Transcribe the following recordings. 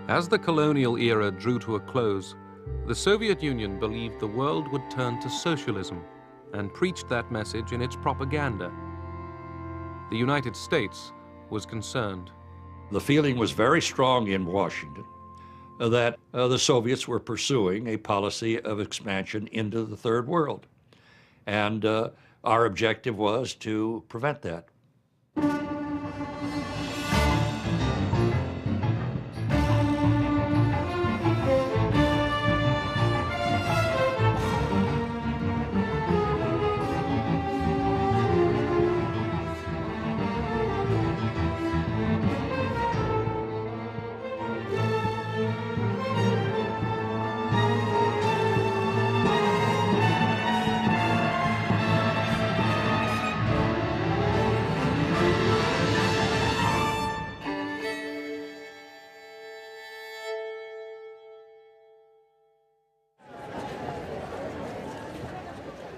As the colonial era drew to a close, the Soviet Union believed the world would turn to socialism and preached that message in its propaganda. The United States was concerned. The feeling was very strong in Washington that the Soviets were pursuing a policy of expansion into the Third World. And our objective was to prevent that.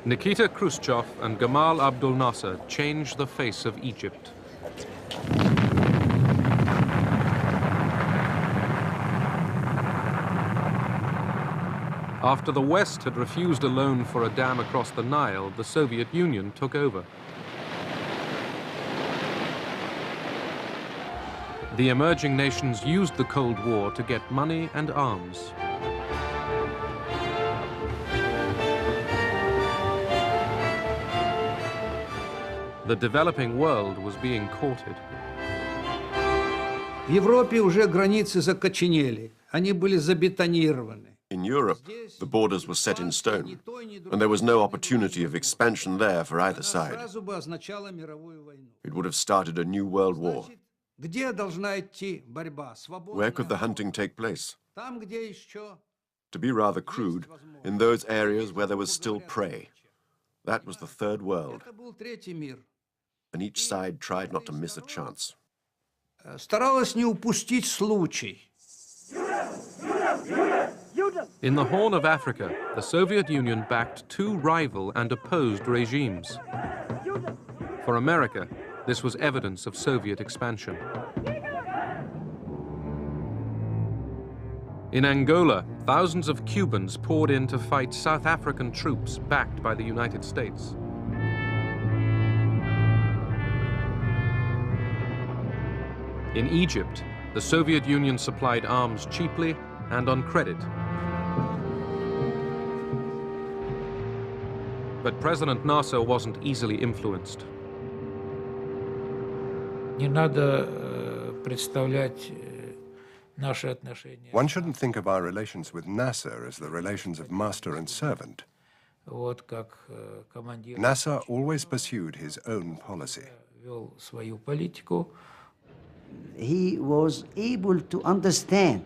Nikita Khrushchev and Gamal Abdel Nasser changed the face of Egypt. After the West had refused a loan for a dam across the Nile, the Soviet Union took over. The emerging nations used the Cold War to get money and arms. The developing world was being courted. В Европе уже границы закоченели, они были забетонированы. In Europe, the borders were set in stone, and there was no opportunity of expansion there for either side. It would have started a new world war. Where could the hunting take place? To be rather crude, in those areas where there was still prey. That was the Third World. And each side tried not to miss a chance. Старалась не упустить случай. In the Horn of Africa, the Soviet Union backed two rival and opposed regimes. For America, this was evidence of Soviet expansion. In Angola, thousands of Cubans poured in to fight South African troops backed by the United States. In Egypt, the Soviet Union supplied arms cheaply and on credit. But President Nasser wasn't easily influenced. One shouldn't think of our relations with Nasser as the relations of master and servant. Nasser always pursued his own policy. He was able to understand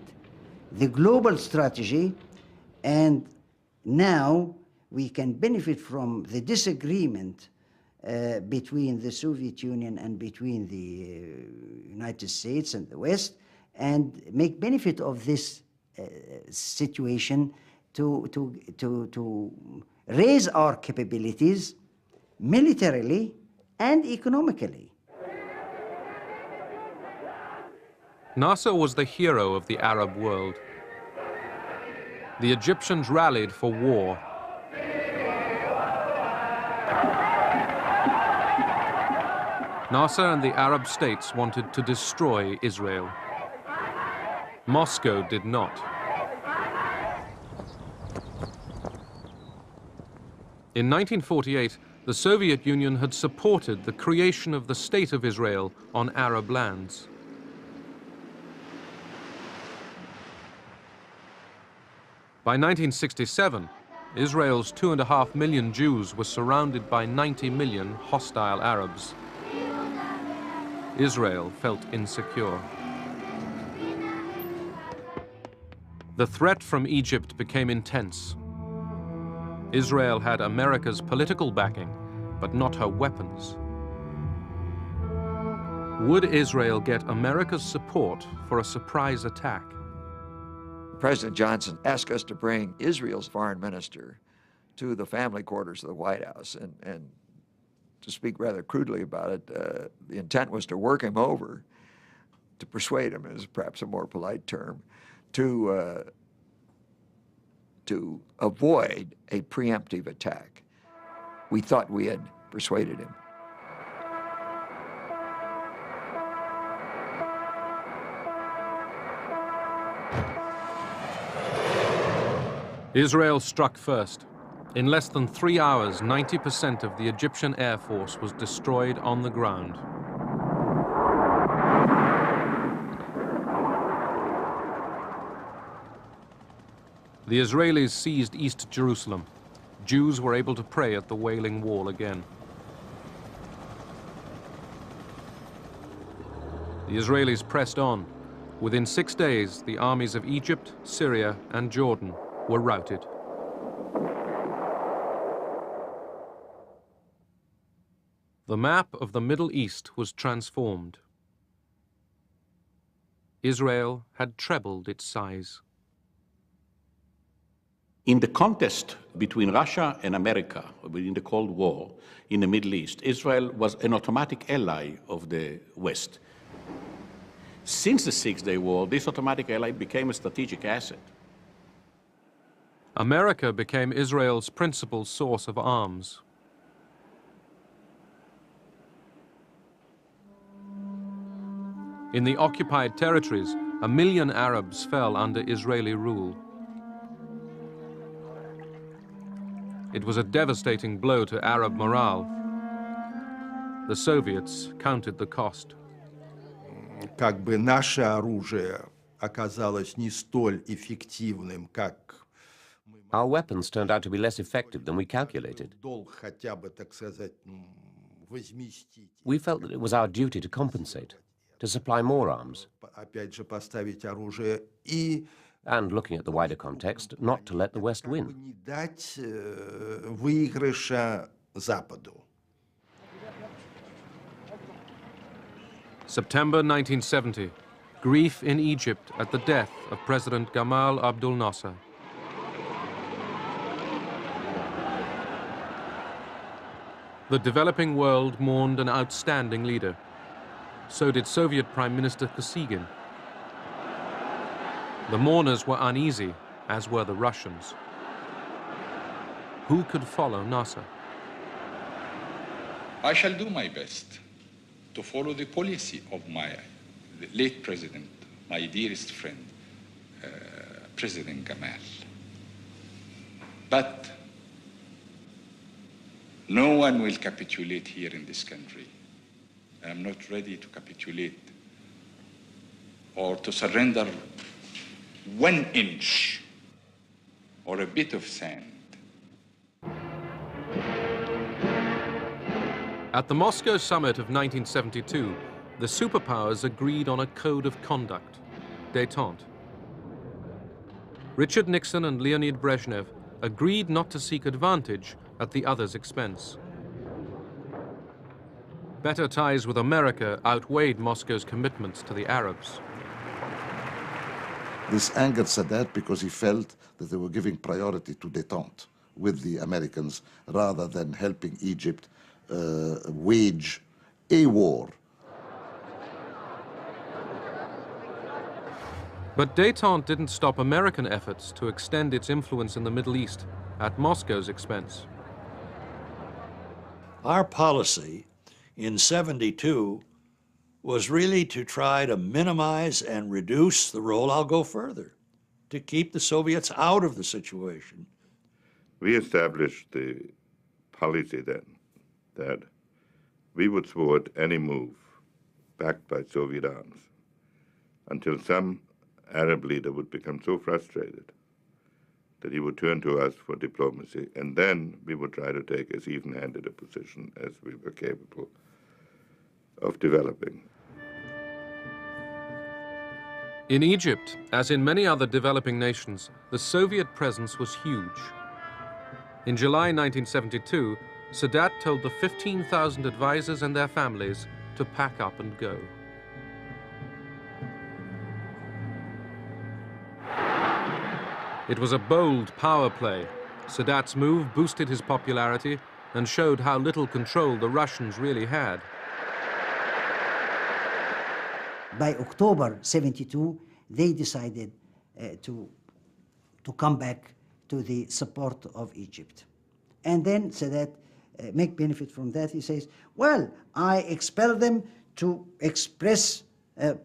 the global strategy, and now we can benefit from the disagreement between the Soviet Union and between the United States and the West, and make benefit of this situation to raise our capabilities militarily and economically. Nasser was the hero of the Arab world. The Egyptians rallied for war. Nasser and the Arab states wanted to destroy Israel. Moscow did not. In 1948, the Soviet Union had supported the creation of the State of Israel on Arab lands. By 1967, Israel's 2.5 million Jews were surrounded by 90 million hostile Arabs. Israel felt insecure. The threat from Egypt became intense. Israel had America's political backing, but not her weapons. Would Israel get America's support for a surprise attack? President Johnson asked us to bring Israel's foreign minister to the family quarters of the White House. And to speak rather crudely about it, the intent was to work him over to persuade him is perhaps a more polite term, to avoid a preemptive attack. We thought we had persuaded him. Israel struck first. In less than 3 hours, 90% of the Egyptian Air Force was destroyed on the ground. The Israelis seized East Jerusalem. Jews were able to pray at the Wailing Wall again. The Israelis pressed on. Within 6 days, the armies of Egypt, Syria, and Jordan were routed. The map of the Middle East was transformed. Israel had trebled its size. In the contest between Russia and America, within the Cold War in the Middle East, Israel was an automatic ally of the West. Since the Six-Day War, this automatic ally became a strategic asset. America became Israel's principal source of arms. In the occupied territories, 1 million Arabs fell under Israeli rule. It was a devastating blow to Arab morale. The Soviets counted the cost. Как бы наше оружие оказалось не столь эффективным, как our weapons turned out to be less effective than we calculated. хотя бы, так сказать, возместить. We felt that it was our duty to compensate, to supply more arms. Опять же, поставить оружие и and looking at the wider context, not to let the West win. Не дать выигрыша Западу. September 1970. Grief in Egypt at the death of President Gamal Abdel Nasser. The developing world mourned an outstanding leader. So did Soviet Prime Minister Kosygin. The mourners were uneasy, as were the Russians. Who could follow Nasser? I shall do my best to follow the policy of my late president, my dearest friend, President Gamal. But no one will capitulate here in this country. I am not ready to capitulate or to surrender 1 inch or a bit of sand. At the Moscow summit of 1972, the superpowers agreed on a code of conduct, détente. Richard Nixon and Leonid Brezhnev agreed not to seek advantage at the other's expense. Better ties with America outweighed Moscow's commitments to the Arabs. This angered Sadat because he felt that they were giving priority to détente with the Americans rather than helping Egypt wage a war. But détente didn't stop American efforts to extend its influence in the Middle East at Moscow's expense. Our policy in '72 was really to try to minimize and reduce the role. I'll go further, to keep the Soviets out of the situation. We established the policy then that we would thwart any move backed by Soviet arms until some Arab leader would become so frustrated that he would turn to us for diplomacy, and then we would try to take as even-handed a position as we were capable of developing. In Egypt, as in many other developing nations, the Soviet presence was huge. In July 1972, Sadat told the 15,000 advisors and their families to pack up and go. It was a bold power play. Sadat's move boosted his popularity and showed how little control the Russians really had. by October 72, they decided to come back to the support of Egypt. And then Sadat make benefit from that. He says, well, I expel them to express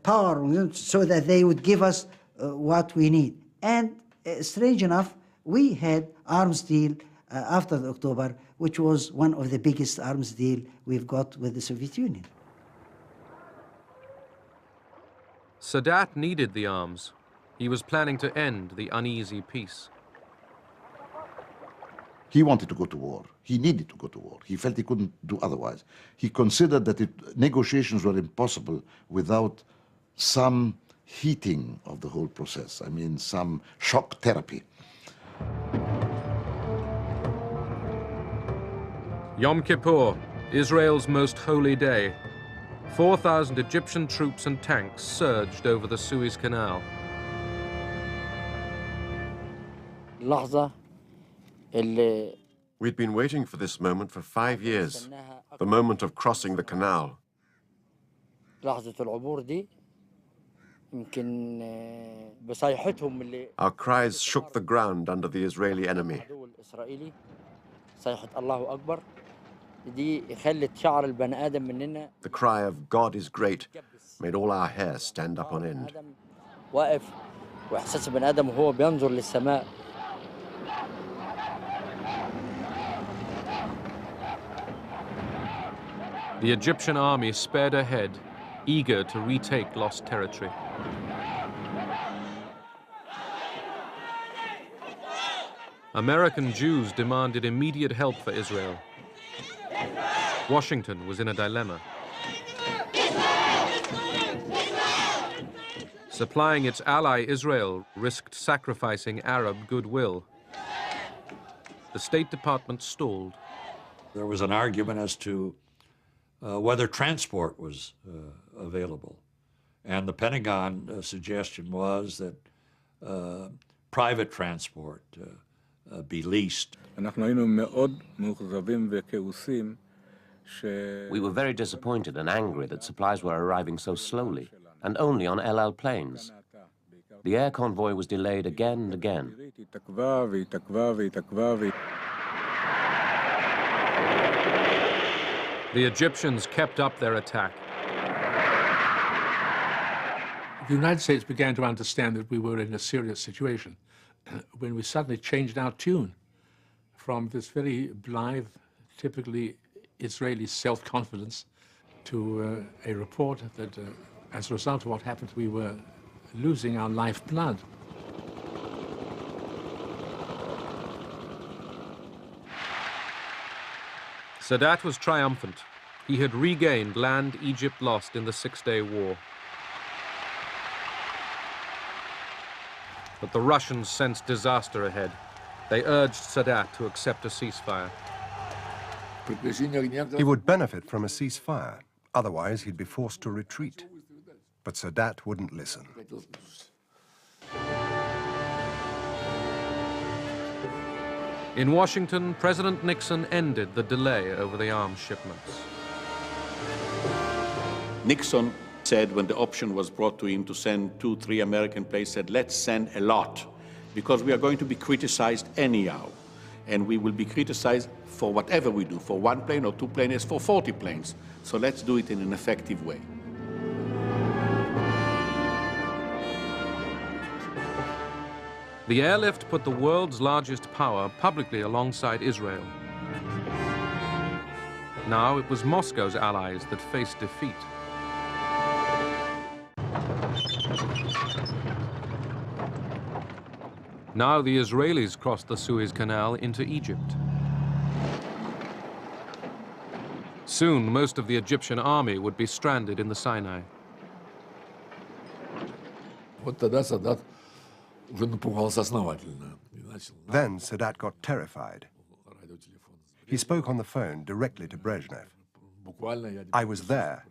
power so that they would give us what we need. And strange enough, we had arms deal after the October, which was one of the biggest arms deal we've got with the Soviet Union. Sadat needed the arms. He was planning to end the uneasy peace. He wanted to go to war. He needed to go to war. He felt he couldn't do otherwise. He considered that negotiations were impossible without some heating of the whole process. I mean, some shock therapy. Yom Kippur, Israel's most holy day. 4,000 Egyptian troops and tanks surged over the Suez Canal. We'd been waiting for this moment for 5 years, the moment of crossing the canal. Our cries shook the ground under the Israeli enemy. The cry of God is great made all our hair stand up on end. The Egyptian army sped ahead, eager to retake lost territory. American Jews demanded immediate help for Israel. Washington was in a dilemma. Supplying its ally Israel risked sacrificing Arab goodwill. The State Department stalled. There was an argument as to whether transport was available. And the Pentagon suggestion was that private transport be leased. We were very disappointed and angry that supplies were arriving so slowly and only on El Al planes. The air convoy was delayed again and again. The Egyptians kept up their attack. The United States began to understand that we were in a serious situation when we suddenly changed our tune from this very blithe, typically Israeli self-confidence to a report that as a result of what happened, we were losing our lifeblood. Sadat was triumphant. He had regained land Egypt lost in the Six-Day War. But the Russians sensed disaster ahead. They urged Sadat to accept a ceasefire. He would benefit from a ceasefire. Otherwise, he'd be forced to retreat. But Sadat wouldn't listen. In Washington, President Nixon ended the delay over the arms shipments. Nixon said when the option was brought to him to send 2-3 American planes, said, let's send a lot, because we are going to be criticized anyhow. And we will be criticized for whatever we do, for 1 plane or 2 planes, for 40 planes. So let's do it in an effective way. The airlift put the world's largest power publicly alongside Israel. Now it was Moscow's allies that faced defeat. Now the Israelis crossed the Suez Canal into Egypt. Soon, most of the Egyptian army would be stranded in the Sinai. Then Sadat got terrified. He spoke on the phone directly to Brezhnev. I was there.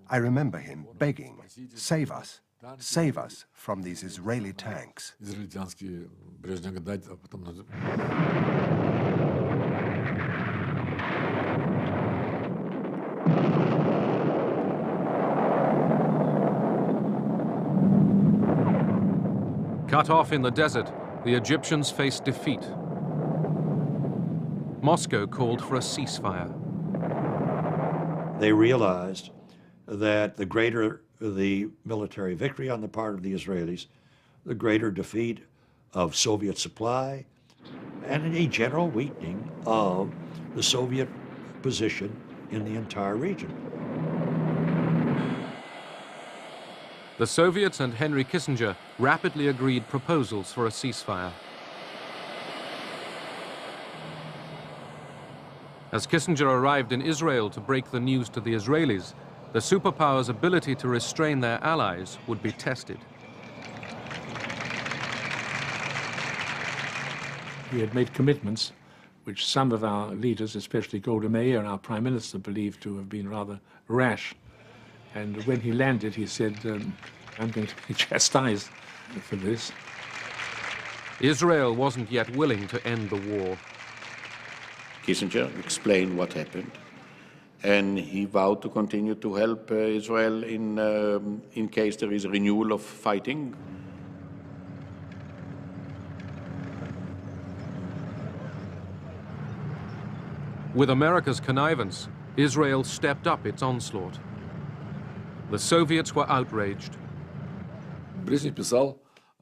I remember him begging, save us from these Israeli tanks. Cut off in the desert, the Egyptians faced defeat. Moscow called for a ceasefire. They realized that the greater the military victory on the part of the Israelis, the greater defeat of Soviet supply, and a general weakening of the Soviet position in the entire region. The Soviets and Henry Kissinger rapidly agreed proposals for a ceasefire. As Kissinger arrived in Israel to break the news to the Israelis, the superpowers' ability to restrain their allies would be tested. He had made commitments which some of our leaders, especially Golda Meir and our Prime Minister, believed to have been rather rash. And when he landed, he said, I'm going to be chastised for this. Israel wasn't yet willing to end the war. Kissinger explained what happened, and he vowed to continue to help Israel in case there is a renewal of fighting. With America's connivance, Israel stepped up its onslaught. The Soviets were outraged.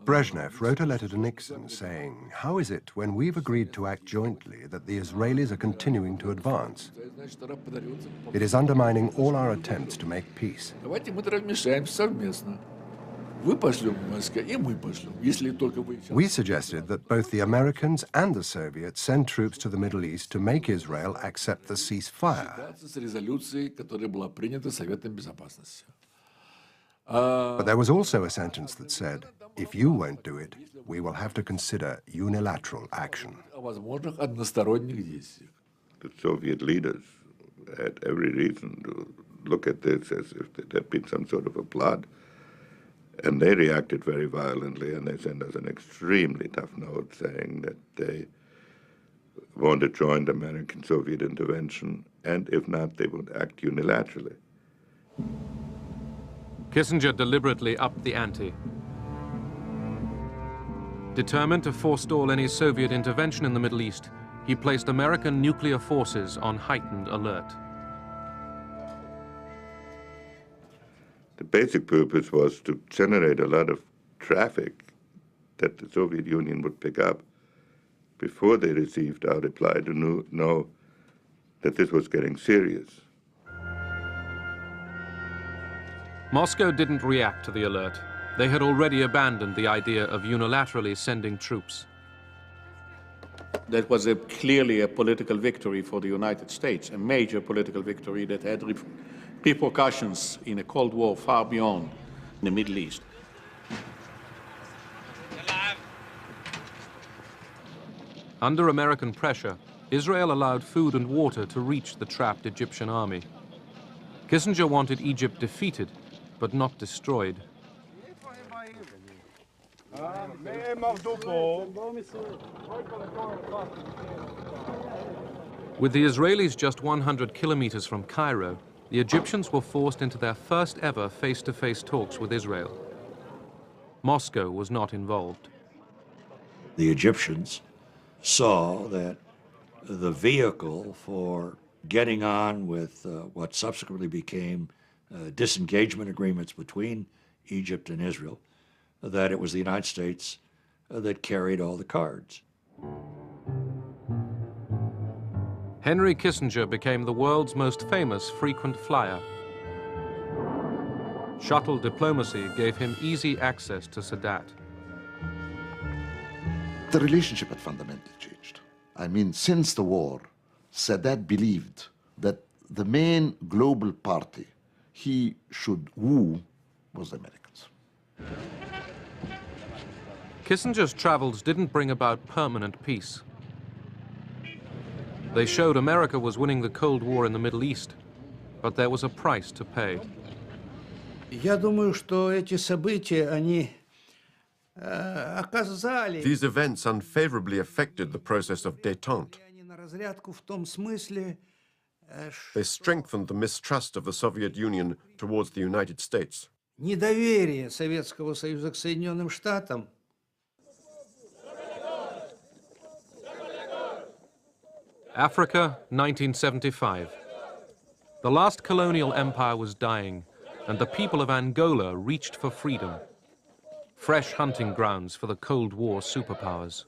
Brezhnev wrote a letter to Nixon saying, "How is it, when we've agreed to act jointly, that the Israelis are continuing to advance? It is undermining all our attempts to make peace." We suggested that both the Americans and the Soviets send troops to the Middle East to make Israel accept the ceasefire. But there was also a sentence that said, if you won't do it, we will have to consider unilateral action. The Soviet leaders had every reason to look at this as if there had been some sort of a plot. And they reacted very violently, and they sent us an extremely tough note saying that they want to join the American-Soviet intervention, and if not, they would act unilaterally. Kissinger deliberately upped the ante. Determined to forestall any Soviet intervention in the Middle East, he placed American nuclear forces on heightened alert. The basic purpose was to generate a lot of traffic that the Soviet Union would pick up before they received our reply to know that this was getting serious. Moscow didn't react to the alert. They had already abandoned the idea of unilaterally sending troops. That was clearly a political victory for the United States, a major political victory that had repercussions in a Cold War far beyond the Middle East. Under American pressure, Israel allowed food and water to reach the trapped Egyptian army. Kissinger wanted Egypt defeated, but not destroyed. With the Israelis just 100 kilometers from Cairo, the Egyptians were forced into their first ever face-to-face talks with Israel. Moscow was not involved. The Egyptians saw that the vehicle for getting on with what subsequently became disengagement agreements between Egypt and Israel, that it was the United States that carried all the cards. Henry Kissinger became the world's most famous frequent flyer. Shuttle diplomacy gave him easy access to Sadat. The relationship had fundamentally changed. I mean, since the war, Sadat believed that the main global party he should woo was the Americans. Kissinger's travels didn't bring about permanent peace. They showed America was winning the Cold War in the Middle East, but there was a price to pay. Я думаю, что эти события, они оказали... These events unfavorably affected the process of détente. на разрядку в том смысле, They strengthened the mistrust of the Soviet Union towards the United States. недоверие Советского Союза к Соединенным Штатам Africa, 1975. The last colonial empire was dying, and the people of Angola reached for freedom. Fresh hunting grounds for the Cold War superpowers.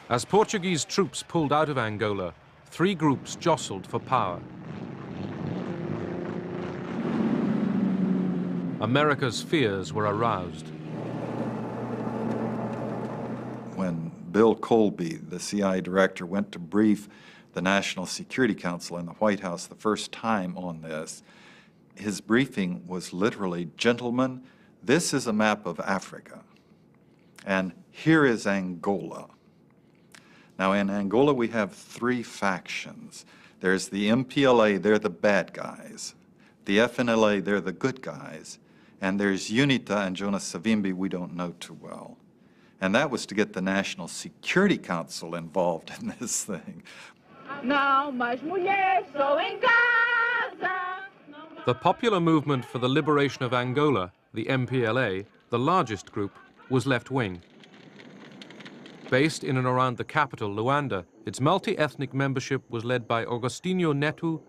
As Portuguese troops pulled out of Angola, three groups jostled for power. America's fears were aroused. When Bill Colby, the CIA director, went to brief the National Security Council in the White House the first time on this, his briefing was literally, "Gentlemen, this is a map of Africa, and here is Angola." Now, in Angola, we have three factions. There's the MPLA, they're the bad guys. The FNLA, they're the good guys. And there's UNITA and Jonas Savimbi we don't know too well. And that was to get the National Security Council involved in this thing. The Popular Movement for the Liberation of Angola, the MPLA, the largest group, was left-wing. Based in and around the capital, Luanda, its multi-ethnic membership was led by Agostinho Neto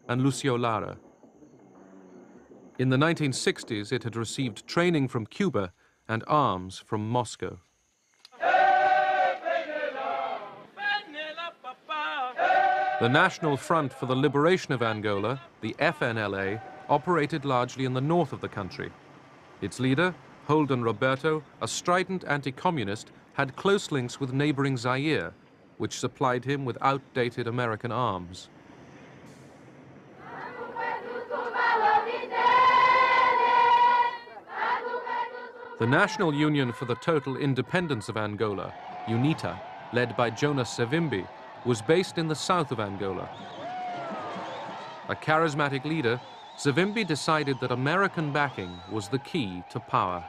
and Lucio Lara. In the 1960s, it had received training from Cuba and arms from Moscow. The National Front for the Liberation of Angola, the FNLA, operated largely in the north of the country. Its leader, Holden Roberto, a strident anti-communist, had close links with neighboring Zaire, which supplied him with outdated American arms. The National Union for the Total Independence of Angola, UNITA, led by Jonas Savimbi, was based in the south of Angola. A charismatic leader, Savimbi decided that American backing was the key to power.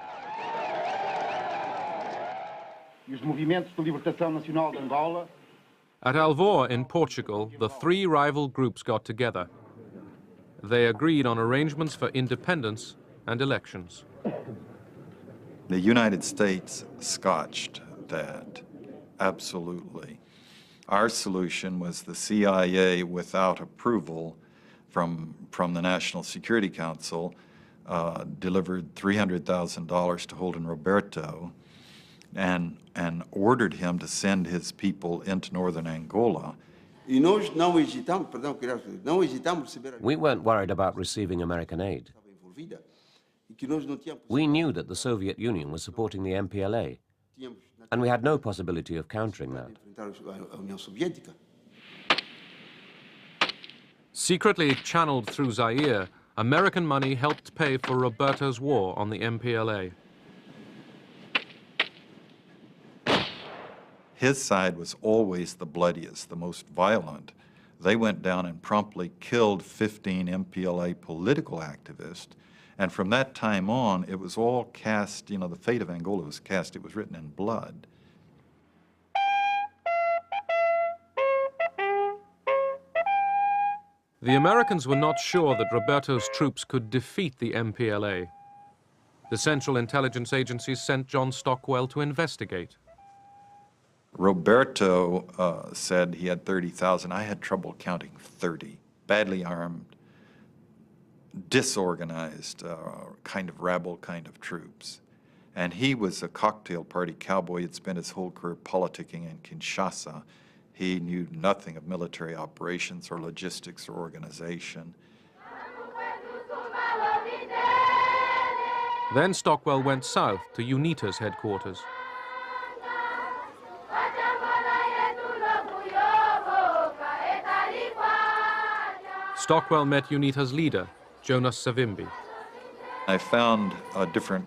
At Alvor in Portugal, the three rival groups got together. They agreed on arrangements for independence and elections. The United States scotched that, absolutely. Our solution was the CIA, without approval from the National Security Council, delivered $300,000 to Holden Roberto and ordered him to send his people into northern Angola. We weren't worried about receiving American aid. We knew that the Soviet Union was supporting the MPLA, and we had no possibility of countering that. Secretly channeled through Zaire, American money helped pay for Roberto's war on the MPLA. His side was always the bloodiest, the most violent. They went down and promptly killed 15 MPLA political activists. And from that time on, it was all cast, you know, the fate of Angola was cast, it was written in blood. The Americans were not sure that Roberto's troops could defeat the MPLA. The Central Intelligence Agency sent John Stockwell to investigate. Roberto said he had 30,000. I had trouble counting 30. Badly armed, disorganized, kind of rabble kind of troops. And he was a cocktail party cowboy. He'd spent his whole career politicking in Kinshasa. He knew nothing of military operations or logistics or organization. Then Stockwell went south to UNITA's headquarters. Stockwell met UNITA's leader, Jonas Savimbi. I found a different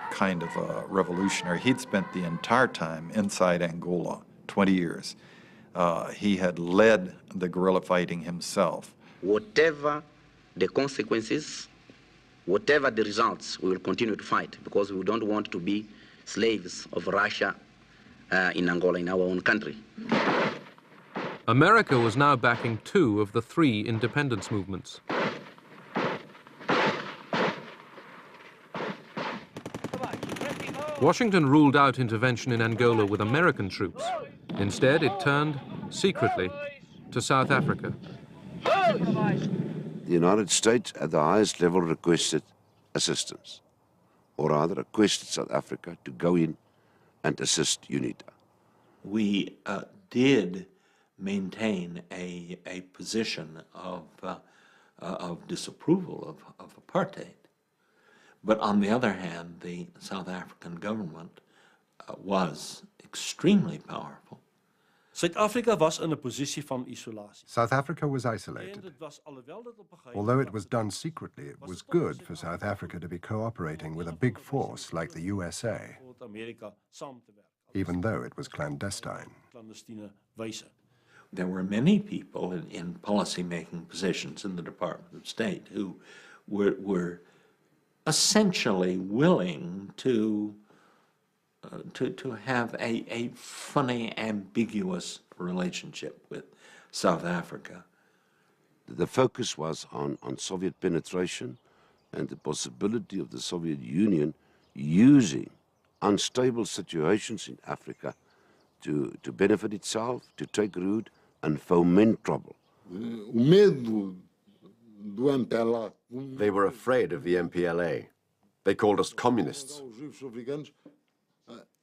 kind of a revolutionary. He'd spent the entire time inside Angola, 20 years. He had led the guerrilla fighting himself. Whatever the consequences, whatever the results, we will continue to fight because we don't want to be slaves of Russia in Angola, in our own country. America was now backing two of the three independence movements. Washington ruled out intervention in Angola with American troops. Instead, it turned, secretly, to South Africa. The United States, at the highest level, requested assistance, or rather requested South Africa to go in and assist UNITA. We did maintain a position of disapproval of apartheid. But on the other hand, the South African government was extremely powerful. Suid-Afrika was in 'n posisie van isolasie. South Africa was isolated. Although it was done secretly, it was good for South Africa to be cooperating with a big force like the USA, even though it was clandestine. There were many people in policy-making positions in the Department of State who were essentially willing to have a funny, ambiguous relationship with South Africa. The focus was on Soviet penetration and the possibility of the Soviet Union using unstable situations in Africa to benefit itself, to take root and foment trouble. They were afraid of the MPLA. They called us communists.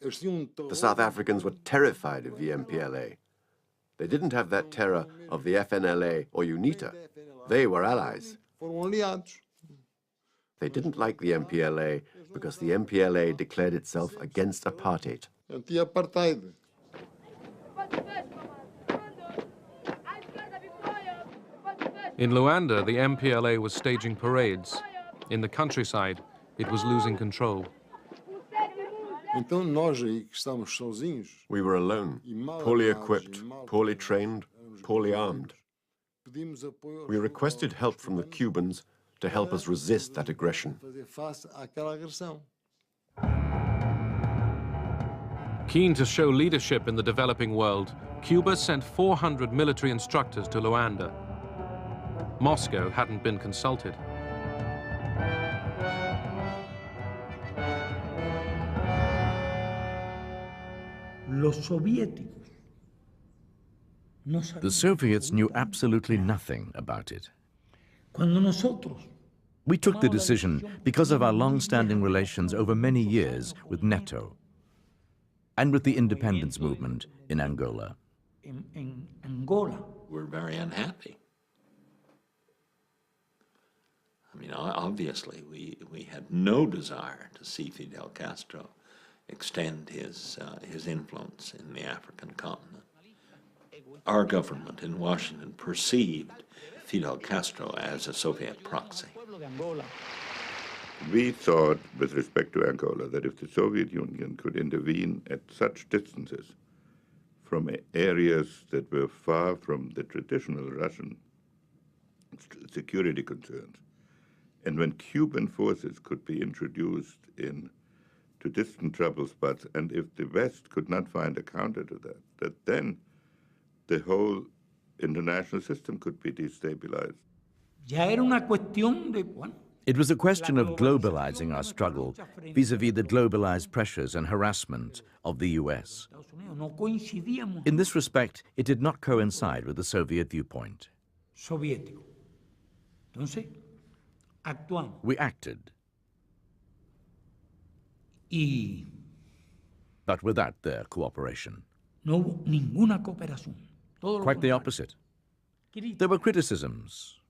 The South Africans were terrified of the MPLA. They didn't have that terror of the FNLA or UNITA. They were allies. They didn't like the MPLA because the MPLA declared itself against apartheid. In Luanda, the MPLA was staging parades. In the countryside, it was losing control. We were alone, poorly equipped, poorly trained, poorly armed. We requested help from the Cubans to help us resist that aggression. Keen to show leadership in the developing world, Cuba sent 400 military instructors to Luanda. Moscow hadn't been consulted. The Soviets knew absolutely nothing about it. We took the decision because of our long-standing relations over many years with NATO and with the independence movement in Angola. We're very unhappy. I mean, obviously, we had no desire to see Fidel Castro extend his influence in the African continent. Our government in Washington perceived Fidel Castro as a Soviet proxy. We thought, with respect to Angola, that if the Soviet Union could intervene at such distances from areas that were far from the traditional Russian security concerns, and when Cuban forces could be introduced to distant trouble spots, and if the West could not find a counter to that then the whole international system could be destabilized. It was a question of globalizing our struggle vis-à-vis the globalized pressures and harassment of the US. In this respect, it did not coincide with the Soviet viewpoint. We acted, but without their cooperation. Quite the opposite. There were criticisms.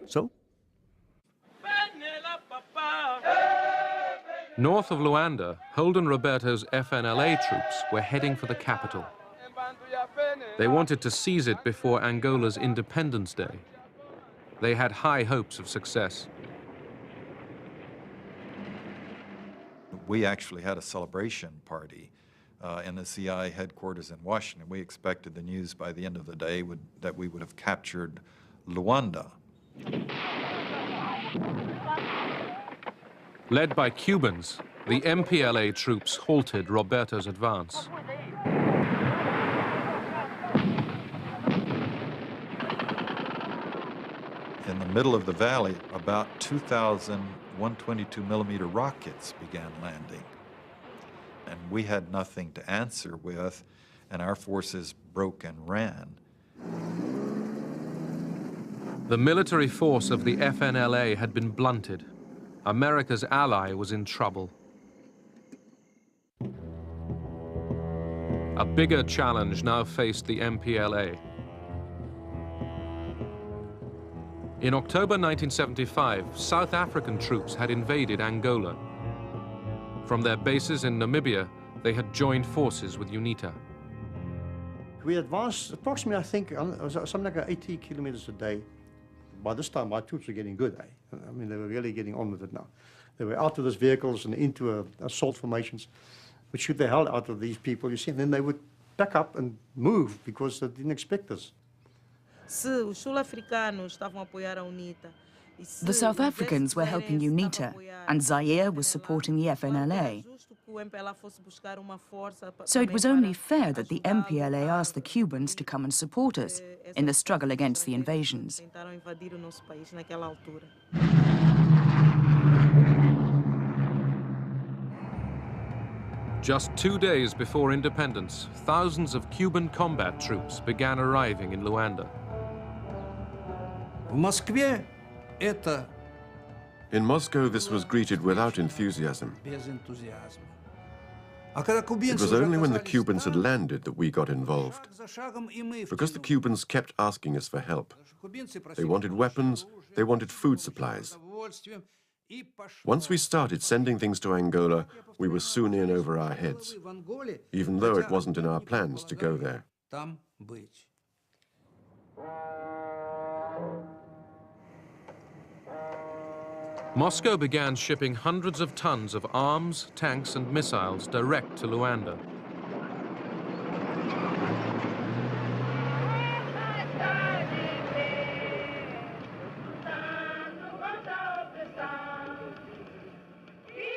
So? North of Luanda, Holden Roberto's FNLA troops were heading for the capital. They wanted to seize it before Angola's Independence Day. They had high hopes of success. We actually had a celebration party in the CI headquarters in Washington. We expected the news by the end of the day that we would have captured Luanda. Led by Cubans, the MPLA troops halted Roberto's advance. In the middle of the valley, about 2,000 122mm rockets began landing. and we had nothing to answer with, and our forces broke and ran. The military force of the FNLA had been blunted. America's ally was in trouble. A bigger challenge now faced the MPLA. In October 1975, South African troops had invaded Angola. From their bases in Namibia, they had joined forces with UNITA. We advanced approximately, I think, something like 80 kilometers a day. By this time, our troops were getting good. I mean, they were really getting on with it now. They were out of those vehicles and into assault formations, which shoot the hell out of these people, you see, and then they would back up and move because they didn't expect us. The South Africans were helping UNITA, and Zaire was supporting the FNLA. So it was only fair that the MPLA asked the Cubans to come and support us in the struggle against the invasions. Just 2 days before independence, thousands of Cuban combat troops began arriving in Luanda. In Moscow, this was greeted without enthusiasm. It was only when the Cubans had landed that we got involved. Because the Cubans kept asking us for help. They wanted weapons, they wanted food supplies. Once we started sending things to Angola, we were soon in over our heads, even though it wasn't in our plans to go there. Moscow began shipping hundreds of tons of arms, tanks, and missiles direct to Luanda.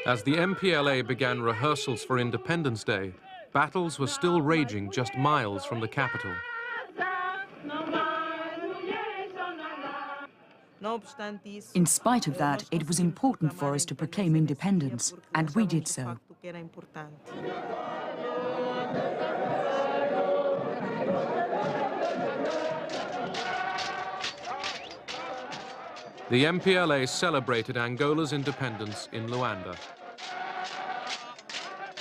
As the MPLA began rehearsals for Independence Day, battles were still raging just miles from the capital. In spite of that, it was important for us to proclaim independence, and we did so. The MPLA celebrated Angola's independence in Luanda.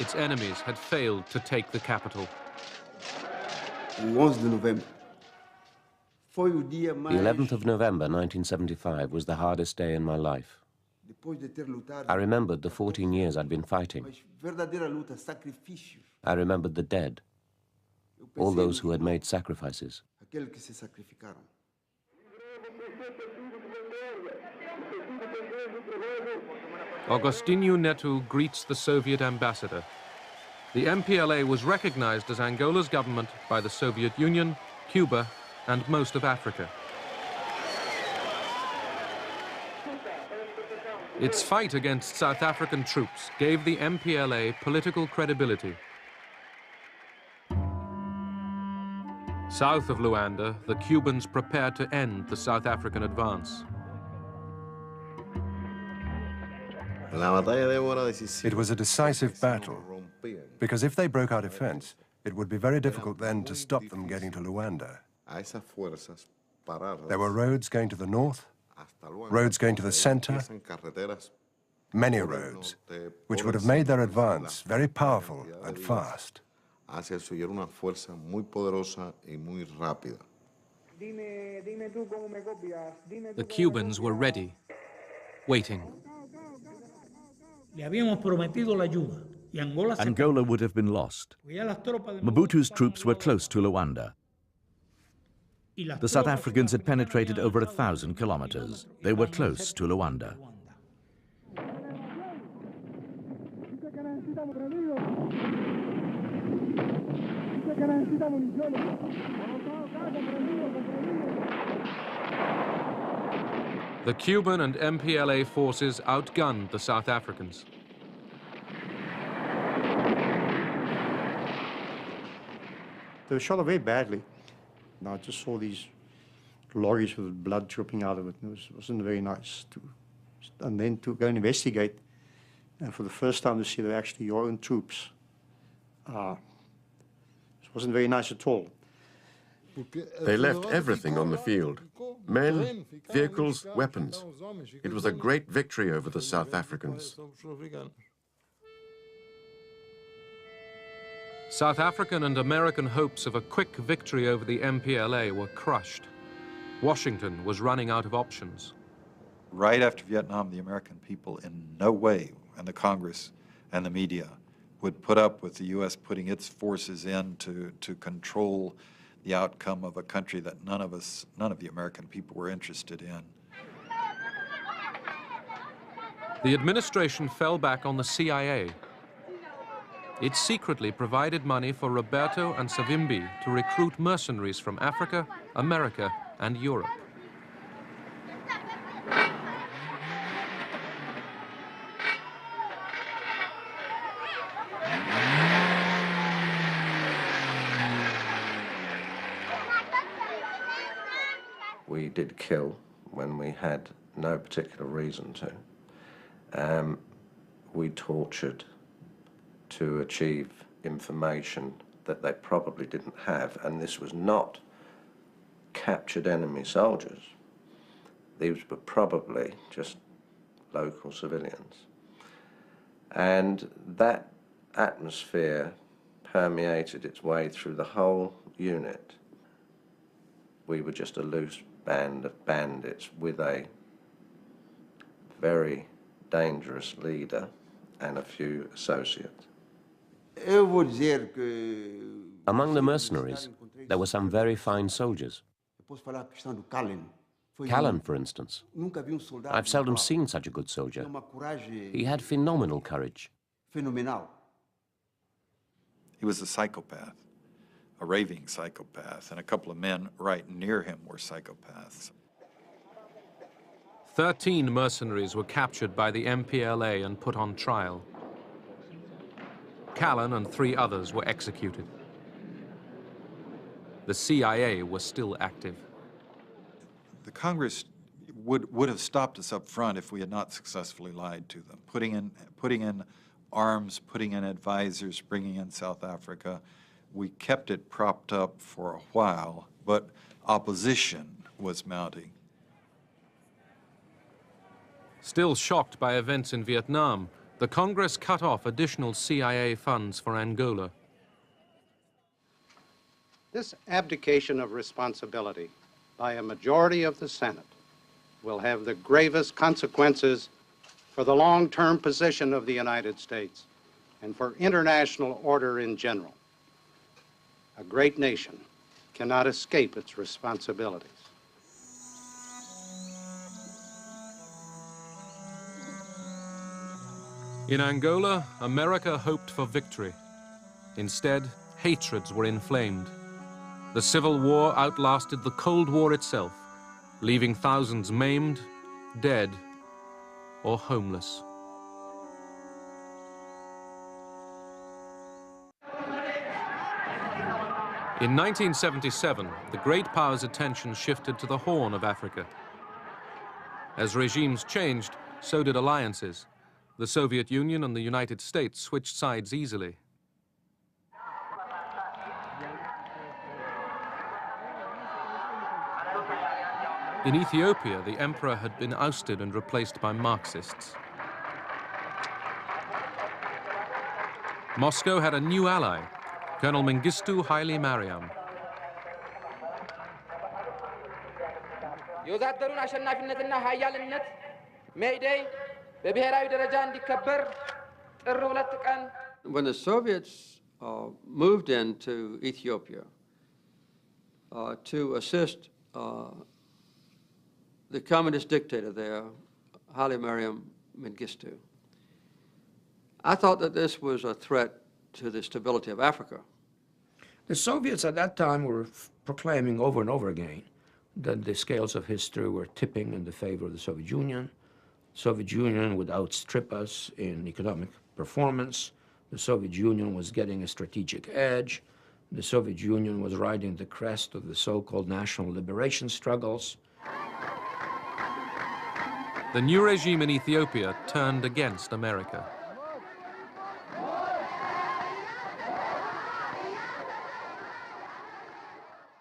Its enemies had failed to take the capital. The 11th of November 1975 was the hardest day in my life. I remembered the 14 years I'd been fighting. I remembered the dead, all those who had made sacrifices. Agostinho Neto greets the Soviet ambassador. The MPLA was recognized as Angola's government by the Soviet Union, Cuba, and most of Africa. Its fight against South African troops gave the MPLA political credibility. South of Luanda, the Cubans prepared to end the South African advance. It was a decisive battle, because if they broke our defense, it would be very difficult then to stop them getting to Luanda. There were roads going to the north, roads going to the center, many roads, which would have made their advance very powerful and fast. The Cubans were ready, waiting. Angola would have been lost. Mobutu's troops were close to Luanda. The South Africans had penetrated over 1,000 kilometers. They were close to Luanda. The Cuban and MPLA forces outgunned the South Africans. They were shot away badly. Now I just saw these lorries with blood dripping out of it. It wasn't very nice. And then to go and investigate, and for the first time to see they're actually your own troops It wasn't very nice at all. They left everything on the field. Men, vehicles, weapons. It was a great victory over the South Africans. South African and American hopes of a quick victory over the MPLA were crushed. Washington was running out of options. Right after Vietnam, the American people in no way, and the Congress and the media, would put up with the U.S. putting its forces in to control the outcome of a country that none of the American people were interested in. The administration fell back on the CIA. It secretly provided money for Roberto and Savimbi to recruit mercenaries from Africa, America, and Europe. We did kill when we had no particular reason to. We tortured to achieve information that they probably didn't have, and this was not captured enemy soldiers. These were probably just local civilians. And that atmosphere permeated its way through the whole unit. We were just a loose band of bandits with a very dangerous leader and a few associates. Among the mercenaries, there were some very fine soldiers. Callan, for instance. I've seldom seen such a good soldier. He had phenomenal courage. He was a psychopath, a raving psychopath, and a couple of men right near him were psychopaths. 13 mercenaries were captured by the MPLA and put on trial. Callan and 3 others were executed. The CIA was still active. The Congress would have stopped us up front if we had not successfully lied to them, putting in arms, putting in advisors, bringing in South Africa. We kept it propped up for a while, but opposition was mounting. Still shocked by events in Vietnam, the Congress cut off additional CIA funds for Angola. This abdication of responsibility by a majority of the Senate will have the gravest consequences for the long-term position of the United States and for international order in general. A great nation cannot escape its responsibilities. In Angola, America hoped for victory. Instead, hatreds were inflamed. The Civil War outlasted the Cold War itself, leaving thousands maimed, dead, or homeless. In 1977, the great powers' attention shifted to the Horn of Africa. As regimes changed, so did alliances. The Soviet Union and the United States switched sides easily. In Ethiopia, the emperor had been ousted and replaced by Marxists. Moscow had a new ally, Colonel Mengistu Haile Mariam. When the Soviets moved into Ethiopia to assist the communist dictator there, Haile Mariam Mengistu, I thought that this was a threat to the stability of Africa. The Soviets at that time were proclaiming over and over again that the scales of history were tipping in the favor of the Soviet Union. The Soviet Union would outstrip us in economic performance. The Soviet Union was getting a strategic edge. The Soviet Union was riding the crest of the so-called national liberation struggles. The new regime in Ethiopia turned against America.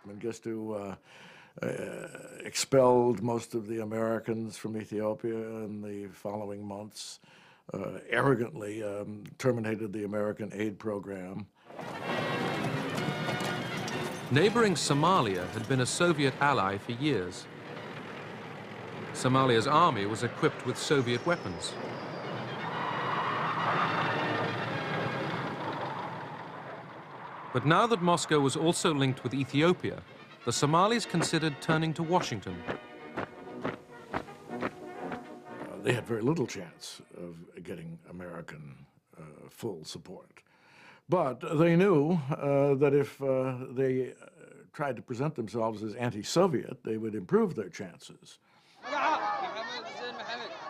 Mengistu expelled most of the Americans from Ethiopia in the following months, arrogantly terminated the American aid program. Neighboring Somalia had been a Soviet ally for years. Somalia's army was equipped with Soviet weapons. But now that Moscow was also linked with Ethiopia, the Somalis considered turning to Washington. They had very little chance of getting American full support. But they knew that if they tried to present themselves as anti-Soviet, they would improve their chances.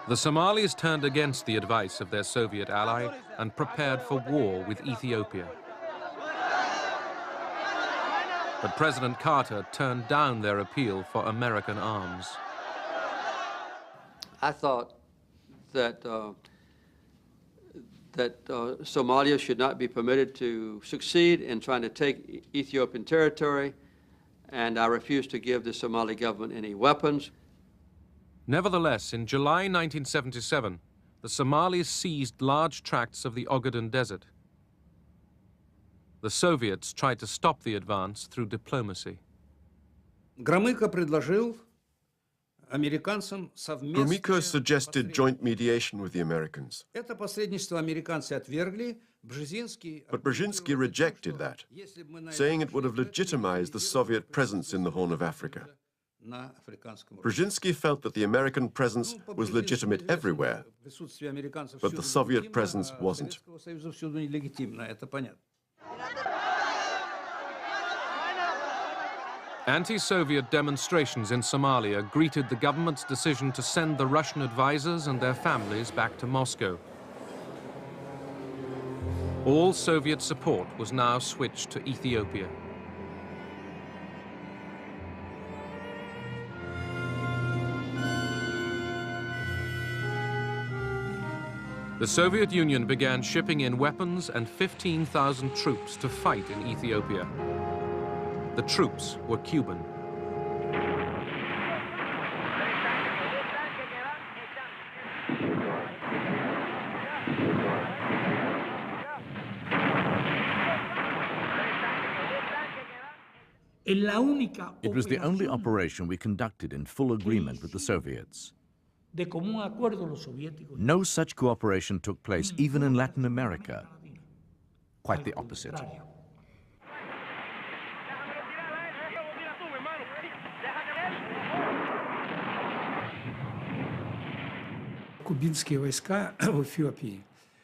The Somalis turned against the advice of their Soviet ally and prepared for war with Ethiopia. But President Carter turned down their appeal for American arms. I thought that Somalia should not be permitted to succeed in trying to take Ethiopian territory, and I refused to give the Somali government any weapons. Nevertheless, in July 1977, the Somalis seized large tracts of the Ogaden Desert. The Soviets tried to stop the advance through diplomacy. Gromyko suggested joint mediation with the Americans. But Brzezinski rejected that, saying it would have legitimized the Soviet presence in the Horn of Africa. Brzezinski felt that the American presence was legitimate everywhere, but the Soviet presence wasn't. Anti-Soviet demonstrations in Somalia greeted the government's decision to send the Russian advisors and their families back to Moscow. All Soviet support was now switched to Ethiopia. The Soviet Union began shipping in weapons and 15,000 troops to fight in Ethiopia. The troops were Cuban. It was the only operation we conducted in full agreement with the Soviets. No such cooperation took place even in Latin America. Quite the opposite.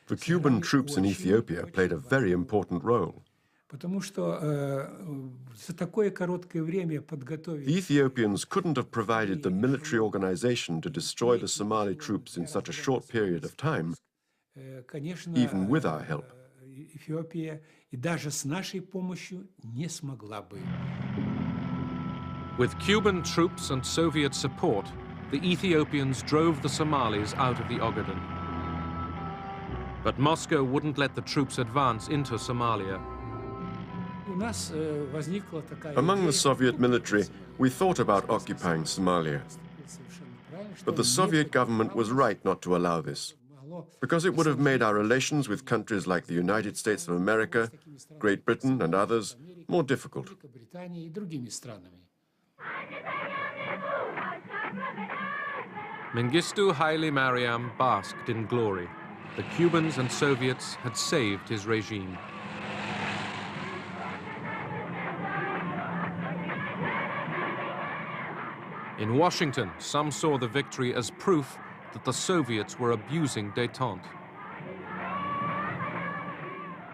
The Cuban troops in Ethiopia played a very important role. The Ethiopians couldn't have provided the military organization to destroy the Somali troops in such a short period of time, even with our help. With Cuban troops and Soviet support, the Ethiopians drove the Somalis out of the Ogaden. But Moscow wouldn't let the troops advance into Somalia. Among the Soviet military, we thought about occupying Somalia. But the Soviet government was right not to allow this, because it would have made our relations with countries like the United States of America, Great Britain, and others more difficult. Mengistu Haile Mariam basked in glory. The Cubans and Soviets had saved his regime. In Washington, some saw the victory as proof that the Soviets were abusing détente.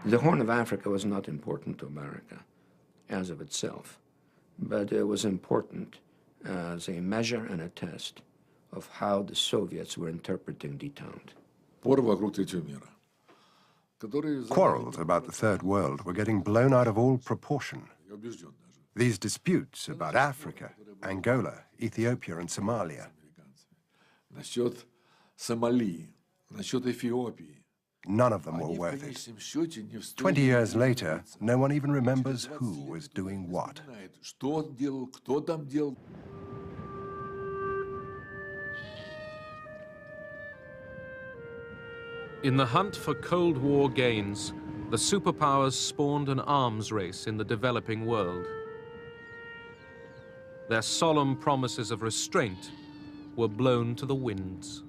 The Horn of Africa was not important to America as of itself, but it was important as a measure and a test of how the Soviets were interpreting détente. Quarrels about the Third World were getting blown out of all proportion. These disputes about Africa, Angola, Ethiopia, and Somalia. None of them were worth it. 20 years later, no one even remembers who was doing what. In the hunt for Cold War gains, the superpowers spawned an arms race in the developing world. Their solemn promises of restraint were blown to the winds.